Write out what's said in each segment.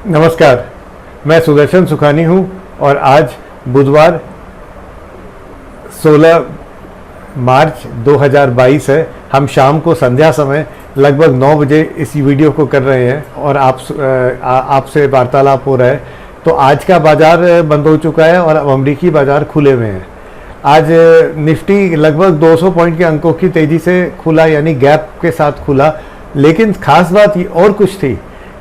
नमस्कार, मैं सुदर्शन सुखानी हूं और आज बुधवार 16 मार्च 2022 है। हम शाम को संध्या समय लगभग 9 बजे इस वीडियो को कर रहे हैं और आपसे वार्तालाप हो रहा है। तो आज का बाजार बंद हो चुका है और अब अमरीकी बाजार खुले हुए हैं। आज निफ्टी लगभग 200 पॉइंट के अंकों की तेज़ी से खुला, यानी गैप के साथ खुला। लेकिन खास बात और कुछ थी,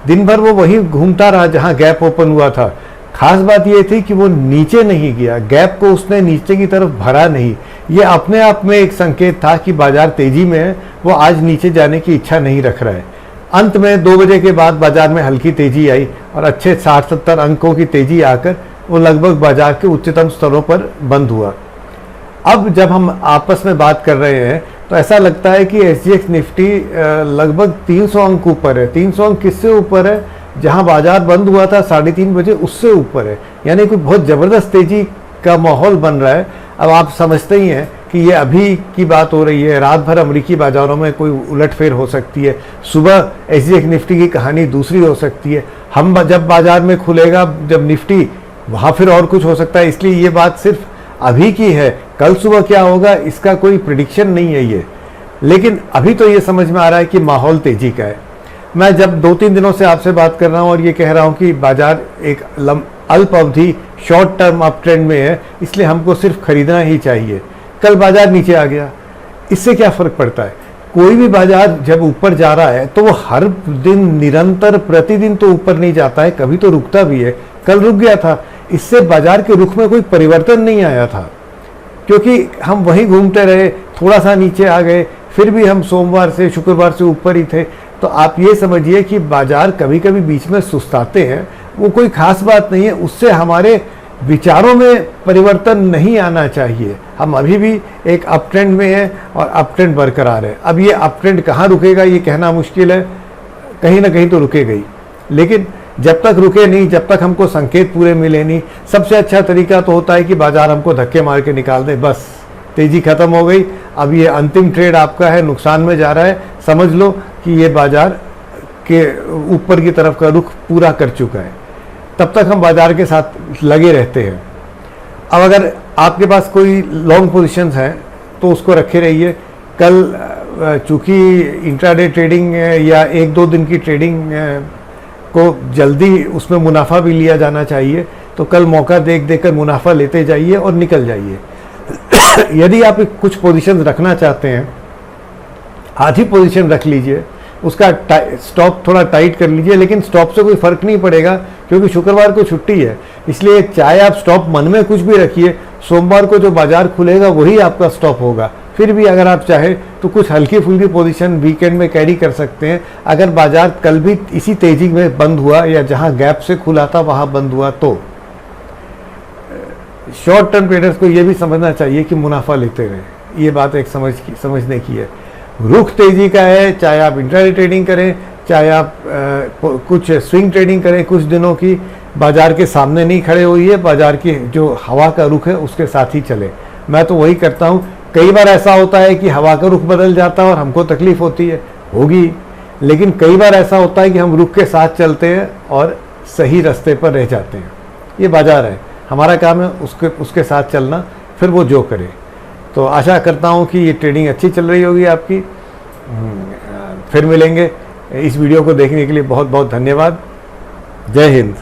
दिन भर वो वहीं घूमता रहा जहां गैप ओपन हुआ था। खास बात ये थी कि वो नीचे नहीं गया, गैप को उसने नीचे की तरफ भरा नहीं। ये अपने आप में एक संकेत था कि बाजार तेजी में है, वो आज नीचे जाने की इच्छा नहीं रख रहा है। अंत में 2 बजे के बाद बाजार में हल्की तेजी आई और अच्छे 60-70 अंकों की तेजी आकर वो लगभग बाजार के उच्चतम स्तरों पर बंद हुआ। अब जब हम आपस में बात कर रहे हैं तो ऐसा लगता है कि SGX निफ्टी लगभग 300 अंक ऊपर है। 300 अंक किससे ऊपर है? जहां बाजार बंद हुआ था 3:30 बजे, उससे ऊपर है। यानी कोई बहुत ज़बरदस्त तेजी का माहौल बन रहा है। अब आप समझते ही हैं कि ये अभी की बात हो रही है, रात भर अमेरिकी बाजारों में कोई उलटफेर हो सकती है, सुबह SGX निफ्टी की कहानी दूसरी हो सकती है। हम जब बाजार में खुलेगा, जब निफ्टी, वहाँ फिर और कुछ हो सकता है। इसलिए ये बात सिर्फ अभी की है, कल सुबह क्या होगा इसका कोई प्रिडिक्शन नहीं है ये। लेकिन अभी तो ये समझ में आ रहा है कि माहौल तेजी का है। मैं जब 2-3 दिनों से आपसे बात कर रहा हूँ और ये कह रहा हूँ कि बाजार एक अल्प अवधि शॉर्ट टर्म अप ट्रेंड में है, इसलिए हमको सिर्फ खरीदना ही चाहिए। कल बाजार नीचे आ गया, इससे क्या फ़र्क पड़ता है? कोई भी बाजार जब ऊपर जा रहा है तो वो हर दिन निरंतर प्रतिदिन तो ऊपर नहीं जाता है, कभी तो रुकता भी है। कल रुक गया था, इससे बाजार के रुख में कोई परिवर्तन नहीं आया था, क्योंकि हम वहीं घूमते रहे, थोड़ा सा नीचे आ गए, फिर भी हम सोमवार से शुक्रवार से ऊपर ही थे। तो आप ये समझिए कि बाजार कभी कभी बीच में सुस्ताते हैं, वो कोई खास बात नहीं है। उससे हमारे विचारों में परिवर्तन नहीं आना चाहिए। हम अभी भी एक अप ट्रेंड में हैं और अप ट्रेंड बरकरार है। अब ये अप ट्रेंड कहाँ रुकेगा ये कहना मुश्किल है, कहीं ना कहीं तो रुकेगा ही। लेकिन जब तक रुके नहीं, जब तक हमको संकेत पूरे मिले नहीं, सबसे अच्छा तरीका तो होता है कि बाजार हमको धक्के मार के निकाल दे। बस तेजी खत्म हो गई, अब ये अंतिम ट्रेड आपका है, नुकसान में जा रहा है, समझ लो कि ये बाजार के ऊपर की तरफ का रुख पूरा कर चुका है। तब तक हम बाजार के साथ लगे रहते हैं। अब अगर आपके पास कोई लॉन्ग पोजीशंस हैं तो उसको रखे रहिए। कल चूँकि इंट्राडे ट्रेडिंग या 1-2 दिन की ट्रेडिंग को जल्दी उसमें मुनाफा भी लिया जाना चाहिए, तो कल मौका देकर मुनाफा लेते जाइए और निकल जाइए। यदि आप कुछ पोजीशंस रखना चाहते हैं, आधी पोजीशन रख लीजिए, उसका स्टॉप थोड़ा टाइट कर लीजिए। लेकिन स्टॉप से कोई फर्क नहीं पड़ेगा क्योंकि शुक्रवार को छुट्टी है। इसलिए चाहे आप स्टॉप मन में कुछ भी रखिए, सोमवार को जो बाजार खुलेगा वही आपका स्टॉप होगा। फिर भी अगर आप चाहें तो कुछ हल्की फुल्की पोजीशन वीकेंड में कैरी कर सकते हैं। अगर बाजार कल भी इसी तेजी में बंद हुआ या जहां गैप से खुला था वहां बंद हुआ, तो शॉर्ट टर्म ट्रेडर्स को यह भी समझना चाहिए कि मुनाफा लेते रहे। ये बात एक समझने की है। रुख तेजी का है, चाहे आप इंट्राडे ट्रेडिंग करें, चाहे आप कुछ स्विंग ट्रेडिंग करें, कुछ दिनों की बाजार के सामने नहीं खड़े होइए, बाजार की जो हवा का रुख है उसके साथ ही चले। मैं तो वही करता हूँ। कई बार ऐसा होता है कि हवा का रुख बदल जाता है और हमको तकलीफ होती है, होगी। लेकिन कई बार ऐसा होता है कि हम रुख के साथ चलते हैं और सही रास्ते पर रह जाते हैं। ये बाजार है, हमारा काम है उसके साथ चलना, फिर वो जो करे। तो आशा करता हूँ कि ये ट्रेडिंग अच्छी चल रही होगी आपकी। फिर मिलेंगे। इस वीडियो को देखने के लिए बहुत बहुत धन्यवाद। जय हिंद।